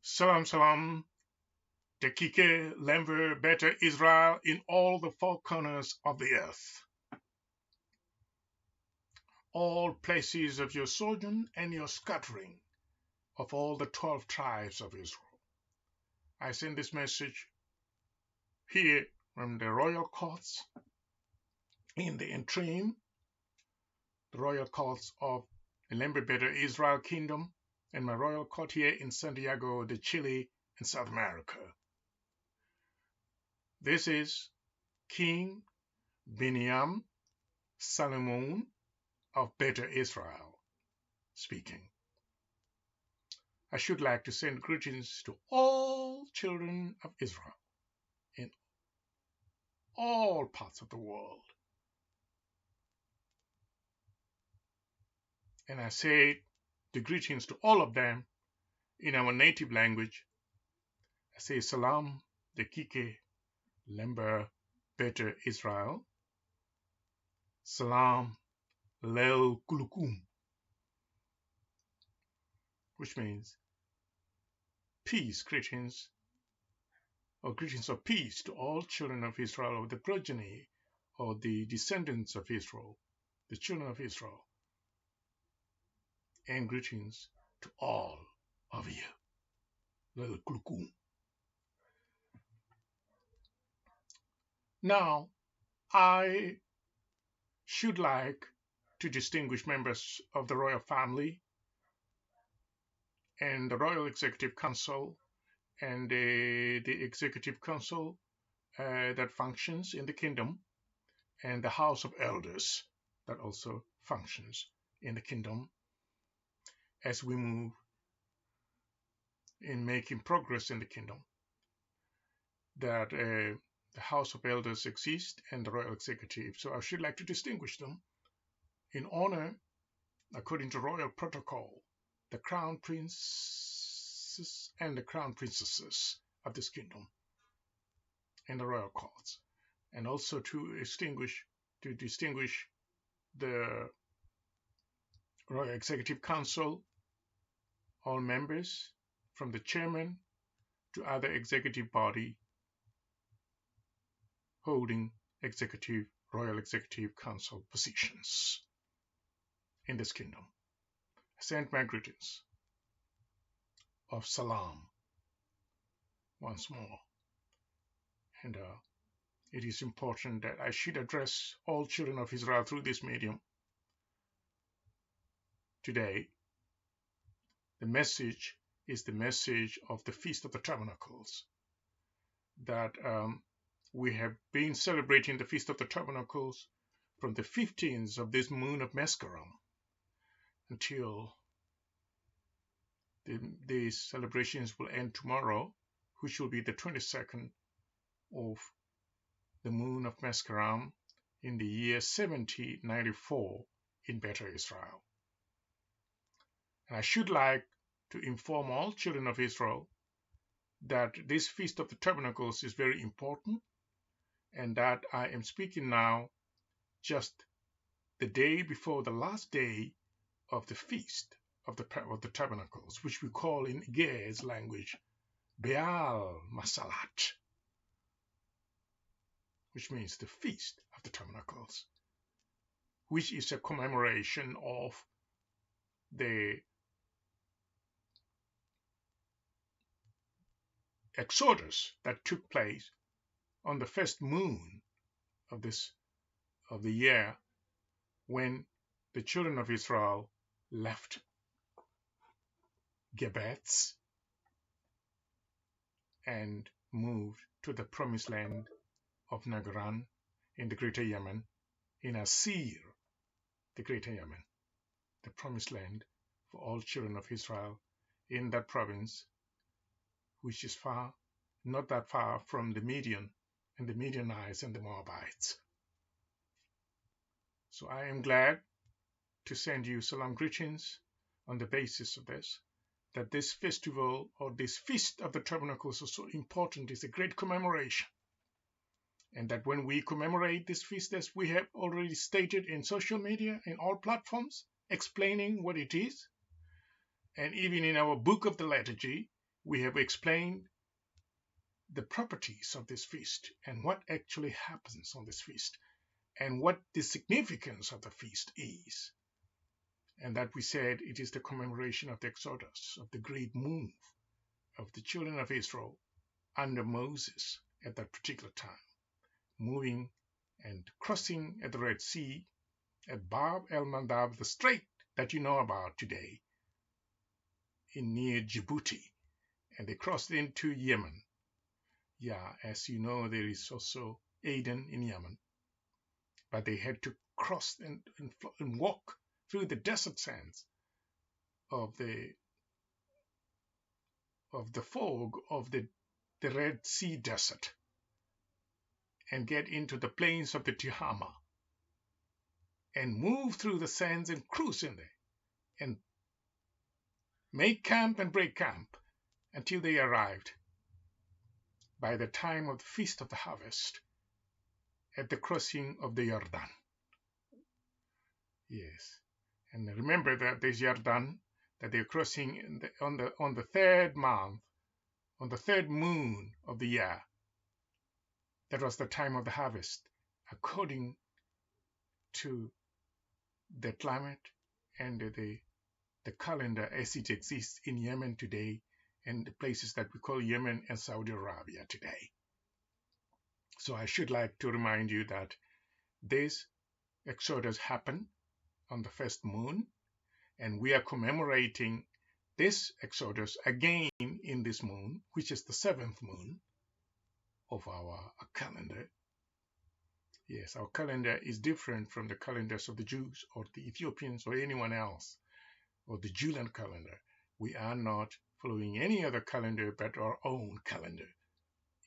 Salam, deqiqe, Amlak Beta Ezirael in all the four corners of the earth, all places of your sojourn and your scattering of all the 12 tribes of Israel. I send this message here from the royal courts in the interim, the royal courts of the Amlak Beta Ezirael Kingdom, and my royal court here in Santiago de Chile in South America. This is King Binyam Selamun of Beta Ezirael speaking. I should like to send greetings to all children of Israel in all parts of the world. And I say the greetings to all of them in our native language. I say Salam, deqiqe, Amlak Beta Ezirael. Salam, Lel Kulukum, which means peace, greetings, or greetings of peace to all children of Israel, or the progeny, or the descendants of Israel, the children of Israel, and greetings to all of you. Lel Kulukum. Now, I should like to distinguish members of the royal family and the Royal Executive Council and the Executive Council that functions in the kingdom, and the House of Elders that also functions in the kingdom, as we move in making progress in the kingdom, that the House of Elders exist and the Royal Executive. So I should like to distinguish them in honor, according to royal protocol, the crown princes and the crown princesses of this kingdom in the royal courts, and also to distinguish the Royal Executive Council, all members from the chairman to other executive body holding Royal Executive Council positions in this kingdom. I send my greetings of Salam once more. And it is important that I should address all children of Israel through this medium. Today, the message is the message of the Feast of the Tabernacles, that we have been celebrating the Feast of the Tabernacles from the 15th of this moon of Mescaram until these celebrations will end tomorrow, which will be the 22nd of the moon of Mescaram in the year 7094 in Beta Ezirael. And I should like to inform all children of Israel that this Feast of the Tabernacles is very important, and that I am speaking now just the day before the last day of the Feast of the Tabernacles, which we call in Ge'ez language Beal Masallat, which means the Feast of the Tabernacles, which is a commemoration of the Exodus that took place on the first moon of the year, when the children of Israel left Gebetz and moved to the promised land of Nagaran in the Greater Yemen, in Asir, the Greater Yemen, the promised land for all children of Israel in that province, which is not that far from the Midian and the Midianites and the Moabites. So I am glad to send you salam greetings on the basis of this, that this festival, or this Feast of the Tabernacles, is so important. It's a great commemoration. And that when we commemorate this feast, as we have already stated in social media, in all platforms, explaining what it is, and even in our book of the liturgy, we have explained the properties of this feast and what actually happens on this feast and what the significance of the feast is. And that we said it is the commemoration of the Exodus, of the great move of the children of Israel under Moses at that particular time, moving and crossing at the Red Sea at Bab el-Mandab, the strait that you know about today, in near Djibouti, and they crossed into Yemen. Yeah, as you know, there is also Aden in Yemen, but they had to cross and walk through the desert sands of the fog of the Red Sea desert and get into the plains of the Tihama and move through the sands and cruise in there and make camp and break camp until they arrived by the time of the Feast of the Harvest at the crossing of the Jordan. Yes, and remember that this Jordan that they're crossing on the third month, on the third moon of the year. That was the time of the harvest, according to the climate and the calendar as it exists in Yemen today and the places that we call Yemen and Saudi Arabia today. So I should like to remind you that this Exodus happened on the first moon, and we are commemorating this Exodus again in this moon, which is the seventh moon of our calendar. Yes, our calendar is different from the calendars of the Jews or the Ethiopians or anyone else, or the Julian calendar. We are not following any other calendar, but our own calendar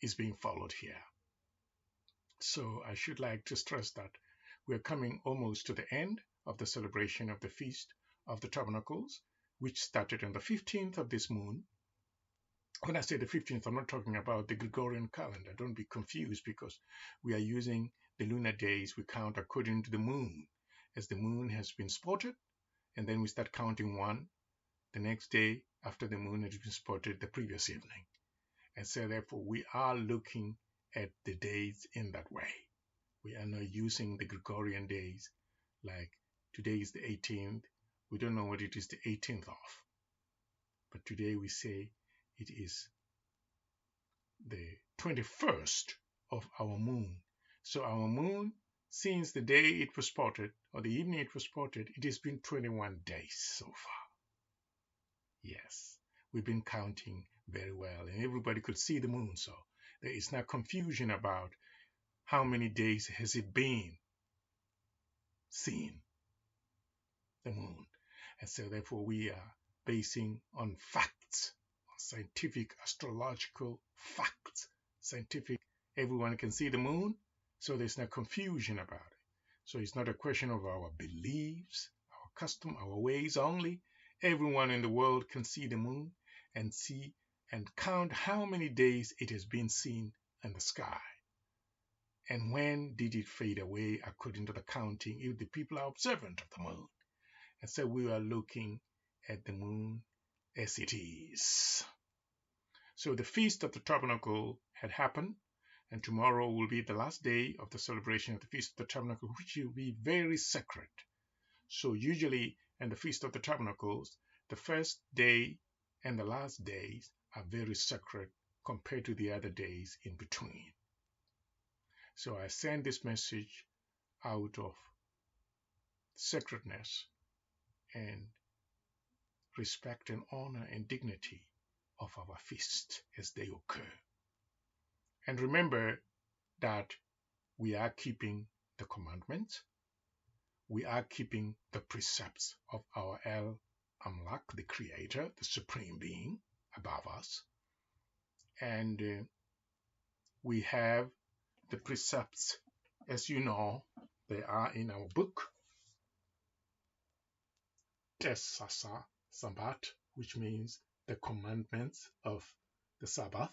is being followed here. So I should like to stress that we are coming almost to the end of the celebration of the Feast of the Tabernacles, which started on the 15th of this moon. When I say the 15th, I'm not talking about the Gregorian calendar. Don't be confused, because we are using the lunar days. We count according to the moon, as the moon has been spotted, and then we start counting one the next day after the moon has been spotted the previous evening. And so therefore we are looking at the days in that way. We are not using the Gregorian days, like today is the 18th. We don't know what it is the 18th of. But today we say it is the 21st of our moon. So our moon, since the day it was spotted, or the evening it was spotted, it has been 21 days so far. Yes, we've been counting very well, and everybody could see the moon, so there is no confusion about how many days has it been seen, the moon. And so therefore we are basing on facts, on scientific, astrological facts, scientific. Everyone can see the moon, so there's no confusion about it. So it's not a question of our beliefs, our custom, our ways only. Everyone in the world can see the moon and see and count how many days it has been seen in the sky. And when did it fade away according to the counting if the people are observant of the moon? And so we are looking at the moon as it is. So the Feast of the Tabernacle had happened, and tomorrow will be the last day of the celebration of the Feast of the Tabernacle, which will be very sacred. So usually in the Feast of the Tabernacles, the first day and the last days are very sacred compared to the other days in between. So I send this message out of sacredness and respect and honor and dignity of our feasts as they occur. And remember that we are keeping the commandments. We are keeping the precepts of our El Amlak, the Creator, the Supreme Being above us. And we have the precepts, as you know, they are in our book, Tessasa Sabbat, which means the commandments of the Sabbath,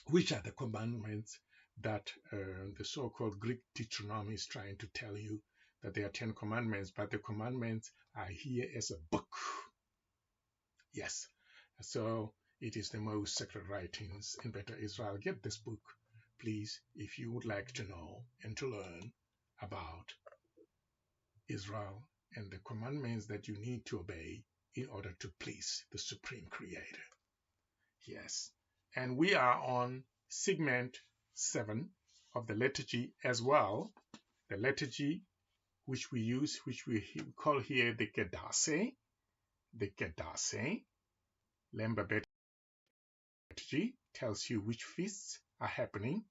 which are the commandments that the so-called Greek Deuteronomy is trying to tell you that there are 10 commandments, but the commandments are here as a book. Yes. So It is the most sacred writings in Beta Israel. Get this book, please, if you would like to know and to learn about Israel and the commandments that you need to obey in order to please the Supreme Creator. Yes, and we are on segment 7 of the liturgy as well. The liturgy which we use, which we call here the deqiqe, Lambda Beta liturgy tells you which feasts are happening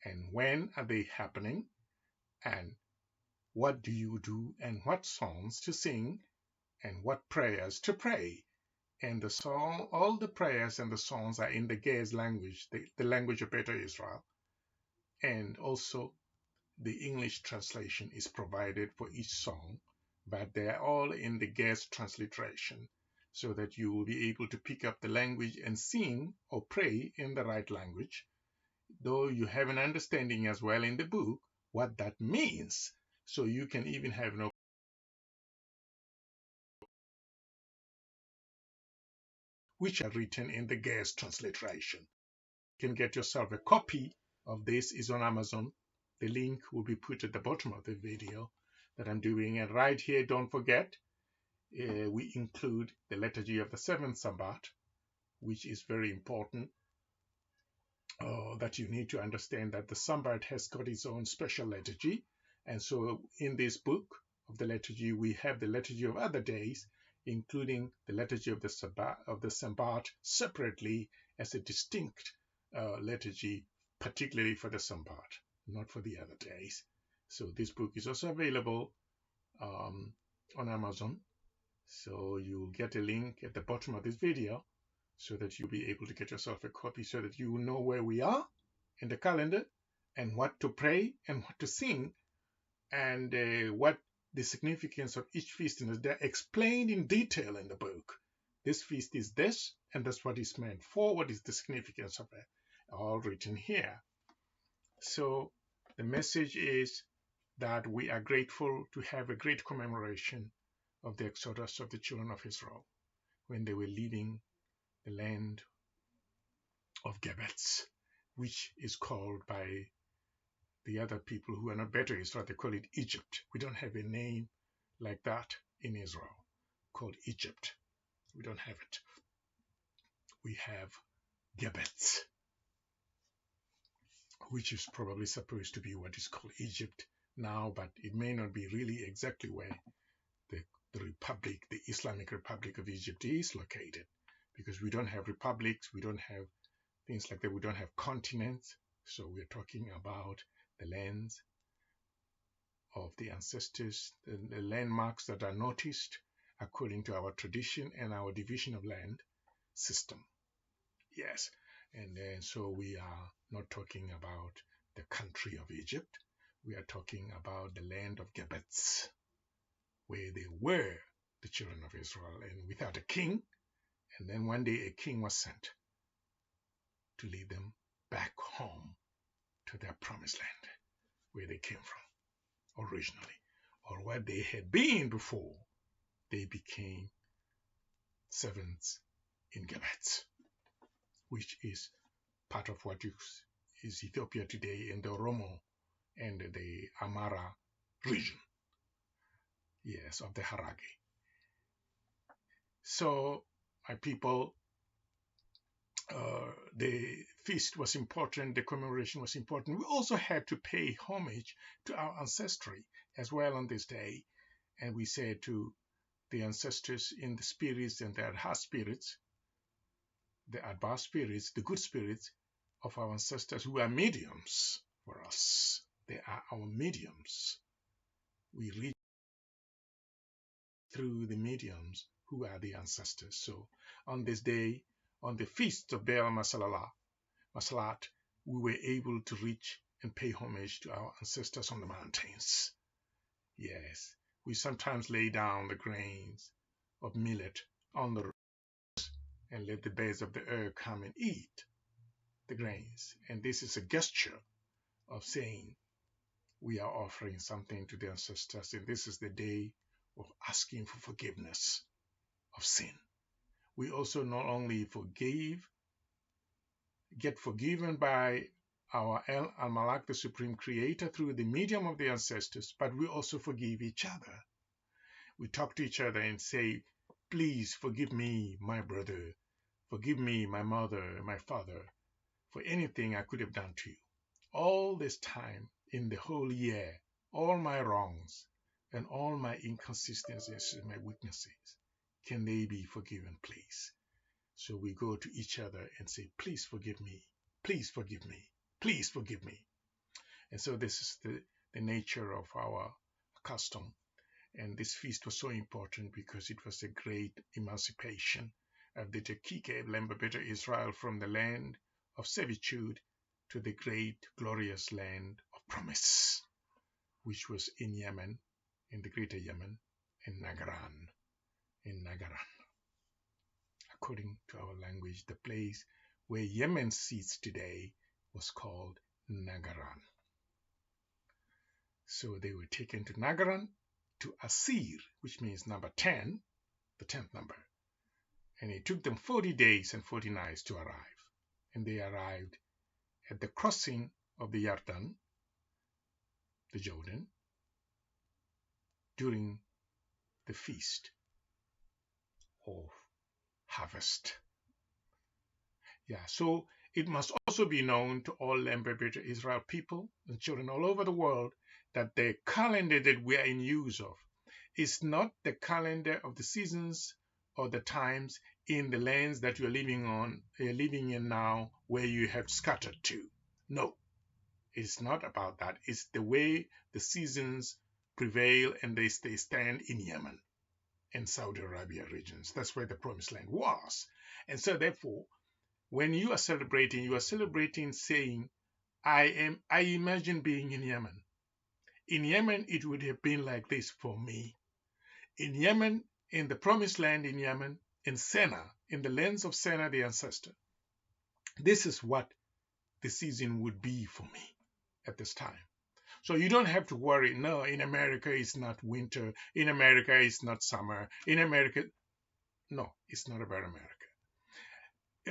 and when are they happening and what do you do and what songs to sing and what prayers to pray. And the song, all the prayers and the songs are in the Ge'ez language, the language of Beta Israel. And also the English translation is provided for each song, but they're all in the Ge'ez transliteration, so that you will be able to pick up the language and sing or pray in the right language, though you have an understanding as well in the book what that means, so you can even have an which are written in the Ge'ez transliteration. You can get yourself a copy of this, is on Amazon. The link will be put at the bottom of the video that I'm doing. And right here, don't forget, we include the liturgy of the 7th Sabbath, which is very important, that you need to understand that the Sabbath has got its own special liturgy. And so in this book of the liturgy, we have the liturgy of other days, including the liturgy of the Sabbath separately as a distinct liturgy, particularly for the Sabbath, not for the other days. So this book is also available on Amazon. So you'll get a link at the bottom of this video so that you'll be able to get yourself a copy so that you will know where we are in the calendar and what to pray and what to sing and what the significance of each feast is. They're explained in detail in the book. This feast is this, and that's what it's meant for. What is the significance of it? All written here. So the message is that we are grateful to have a great commemoration of the exodus of the children of Israel when they were leaving the land of Gebetz, which is called by the other people who are not Beta Israel, they call it Egypt. We don't have a name like that in Israel called Egypt. We don't have it. We have Gebetz, which is probably supposed to be what is called Egypt now, but it may not be really exactly where the Republic, the Islamic Republic of Egypt is located, because we don't have republics, we don't have things like that, we don't have continents. So we're talking about the lands of the ancestors, the landmarks that are noticed according to our tradition and our division of land system. Yes, and then so we are not talking about the country of Egypt. We are talking about the land of Gebetz, where they were the children of Israel and without a king. And then one day a king was sent to lead them back home to their promised land, where they came from originally, or where they had been before they became servants in Gebetz, which is part of what is Ethiopia today in the Oromo and the Amara region, yes, of the Haragi. So, my people, the feast was important, the commemoration was important. We also had to pay homage to our ancestry as well on this day. And we said to the ancestors in the spirits and the Adha spirits, the Adba spirits, the good spirits of our ancestors who are mediums for us. They are our mediums. We reach through the mediums who are the ancestors. So on this day, on the feast of Be'er Masallat, we were able to reach and pay homage to our ancestors on the mountains. Yes, we sometimes lay down the grains of millet on the roads and let the birds of the air come and eat the grains. And this is a gesture of saying we are offering something to the ancestors, and this is the day of asking for forgiveness of sin. we also not only get forgiven by our Almalak, the Supreme Creator, through the medium of the ancestors, but we also forgive each other. We talk to each other and say, please forgive me, my brother. Forgive me, my mother, my father, for anything I could have done to you. All this time, in the whole year, all my wrongs and all my inconsistencies and my weaknesses, can they be forgiven, please? So we go to each other and say, please forgive me, please forgive me, please forgive me. And so this is the nature of our custom. And this feast was so important because it was a great emancipation of the deqiqe, Amlak Beta Ezirael, from the land of servitude to the great glorious land of promise, which was in Yemen, in the greater Yemen, in Nagaran. According to our language, the place where Yemen sits today was called Nagaran. So they were taken to Nagaran, to Asir, which means number 10, the 10th number. And it took them 40 days and 40 nights to arrive. And they arrived at the crossing of the Yarden, the Jordan, during the feast of harvest. Yeah, so it must also be known to all Amlak Beta Ezirael people and children all over the world that the calendar that we are in use of is not the calendar of the seasons or the times in the lands that you are living in now, where you have scattered to. No, it's not about that. It's the way the seasons prevail and they stand in Yemen and Saudi Arabia regions. That's where the promised land was. And so therefore, when you are celebrating saying, I imagine being in Yemen. In Yemen, it would have been like this for me. In Yemen, in the promised land in Yemen, in Sena, in the lands of Sena, the ancestor, this is what the season would be for me at this time. So you don't have to worry. No, in America it's not winter. In America it's not summer. In America, no, it's not about America.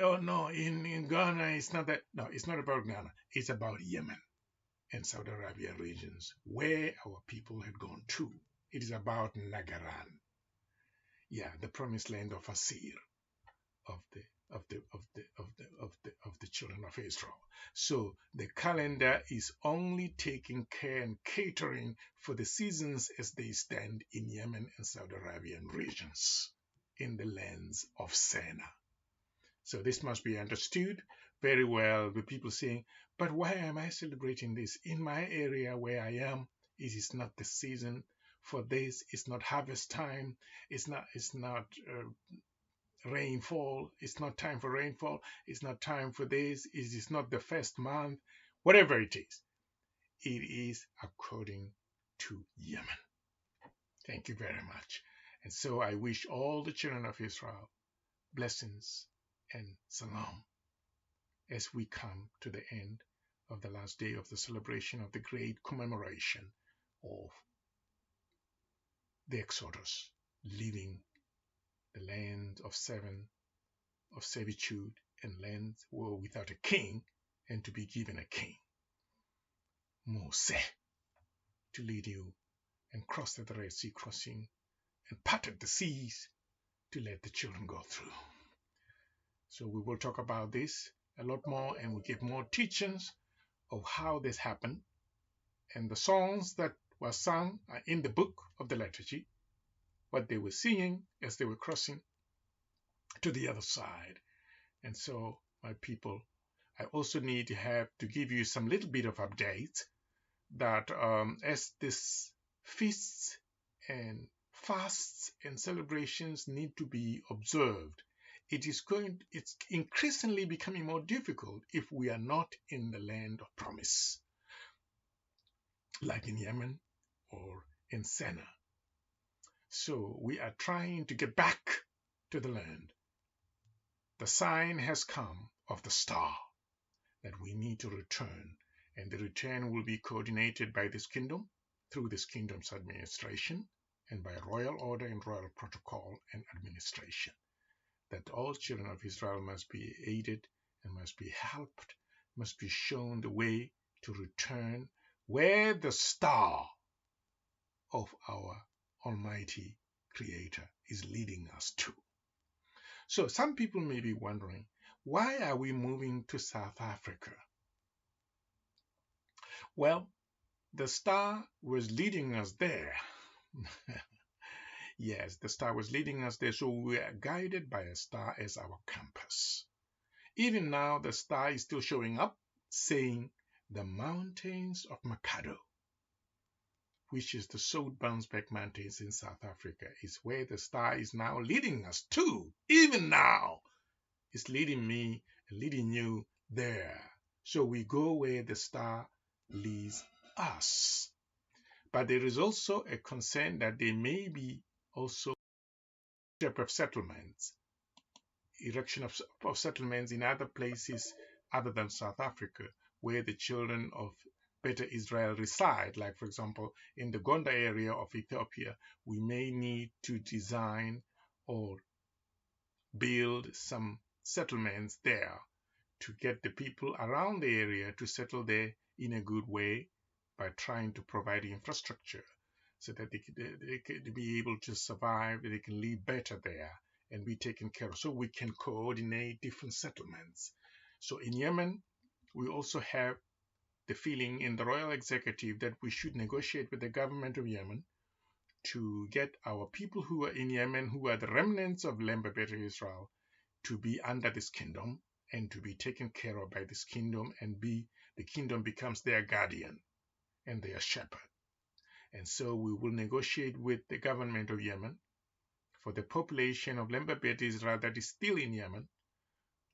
Oh no, in Ghana it's not that. No, it's not about Ghana. It's about Yemen and Saudi Arabia regions where our people had gone to. It is about Nagaran. Yeah, the promised land of Asir, of the children of Israel. So the calendar is only taking care and catering for the seasons as they stand in Yemen and Saudi Arabian regions, in the lands of Sena. So this must be understood very well, with people saying, but why am I celebrating this? In my area where I am, it is not the season for this. It's not harvest time. It's not rainfall. It's not time for rainfall. It's not time for this. It is not the first month. Whatever it is is according to Yemen. Thank you very much. And so I wish all the children of Israel blessings and salam as we come to the end of the last day of the celebration of the great commemoration of the Exodus, leaving the land of servitude and lands were without a king, and to be given a king, Moses, to lead you and cross the Red Sea crossing and parted the seas to let the children go through. So we will talk about this a lot more, and we'll give more teachings of how this happened. And the songs that were sung are in the book of the liturgy, what they were singing as they were crossing to the other side. And so, my people, I also need to give you some little bit of updates that as this feasts and fasts and celebrations need to be observed, it's increasingly becoming more difficult if we are not in the land of promise, like in Yemen or in Sena. So we are trying to get back to the land. The sign has come of the star that we need to return, and the return will be coordinated by this kingdom, through this kingdom's administration, and by royal order and royal protocol and administration. that all children of Israel must be aided and must be helped, must be shown the way to return where the star of our Almighty Creator is leading us to. So some people may be wondering, why are we moving to South Africa? Well, the star was leading us there. Yes, the star was leading us there, so we are guided by a star as our compass. Even now, the star is still showing up, saying, the mountains of Makado, which is the Soutpansberg Mountains in South Africa, is where the star is now leading us to. Even now, it's leading me and leading you there. So we go where the star leads us. But there is also a concern that there may be also of settlements, erection of settlements in other places other than South Africa, where the children of Beta Ezirael reside. Like, for example, in the Gonda area of Ethiopia, we may need to design or build some settlements there to get the people around the area to settle there in a good way by trying to provide infrastructure so that they can be able to survive, they can live better there and be taken care of. So we can coordinate different settlements. So in Yemen, we also have the feeling in the Royal Executive that we should negotiate with the government of Yemen to get our people who are in Yemen, who are the remnants of Amlak Beta Ezirael, to be under this kingdom and to be taken care of by this kingdom, and the kingdom becomes their guardian and their shepherd. And so we will negotiate with the government of Yemen for the population of Amlak Beta Ezirael that is still in Yemen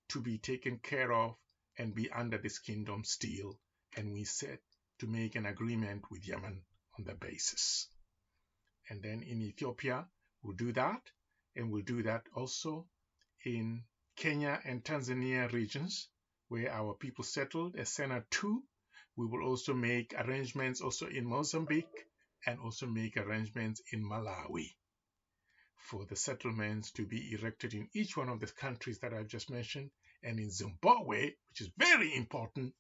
to be taken care of and be under this kingdom still. And we set to make an agreement with Yemen on that basis. And then in Ethiopia, we'll do that. And we'll do that also in Kenya and Tanzania regions where our people settled as Sena 2. We will also make arrangements also in Mozambique and also make arrangements in Malawi for the settlements to be erected in each one of the countries that I've just mentioned. And in Zimbabwe, which is very important,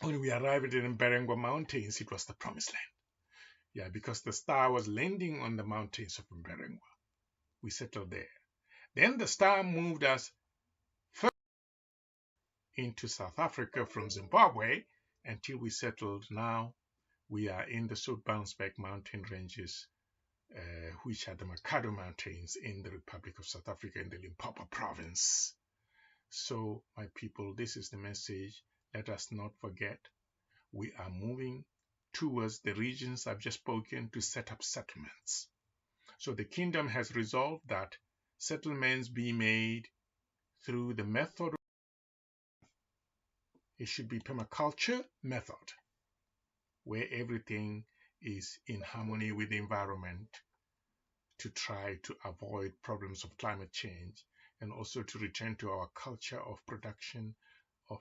when we arrived in Mberengwa Mountains, it was the promised land. Yeah, because the star was landing on the mountains of Mberengwa. We settled there. Then the star moved us further into South Africa from Zimbabwe until we settled. Now we are in the Soutpansberg mountain ranges, which are the Makado Mountains in the Republic of South Africa in the Limpopo province. So, my people, this is the message. Let us not forget, we are moving towards the regions I've just spoken to set up settlements. So the kingdom has resolved that settlements be made through the method. It should be permaculture method, where everything is in harmony with the environment to try to avoid problems of climate change, and also to return to our culture of production, of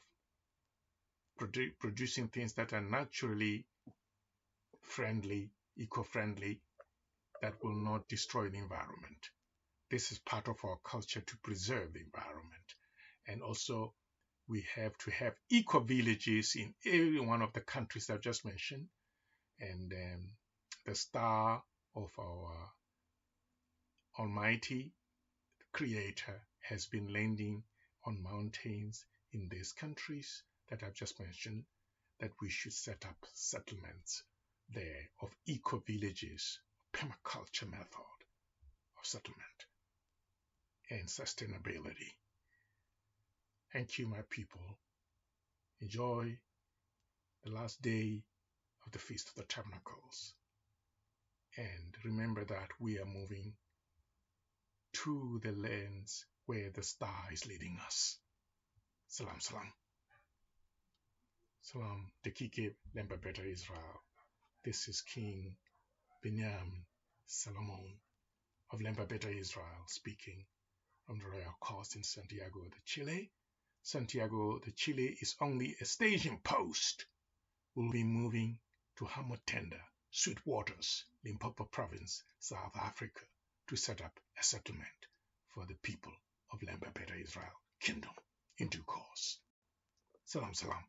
producing things that are naturally friendly, eco-friendly, that will not destroy the environment. This is part of our culture to preserve the environment. And also, we have to have eco-villages in every one of the countries I've just mentioned. And the star of our Almighty Creator has been landing on mountains in these countries that I've just mentioned, that we should set up settlements there of eco-villages, permaculture method of settlement and sustainability. Thank you, my people. Enjoy the last day of the Feast of the Tabernacles. And remember that we are moving to the lands where the star is leading us. Salam, salam. Salam, deqiqe, Amlak Beta Ezirael. This is King Binyam Selamun of Amlak Beta Ezirael speaking from the Royal Coast in Santiago de Chile. Santiago de Chile is only a staging post. We'll be moving to Hamotenda, Sweet Waters, Limpopo Province, South Africa, to set up a settlement for the people of Amlak Beta Ezirael kingdom in due course. Salam salam.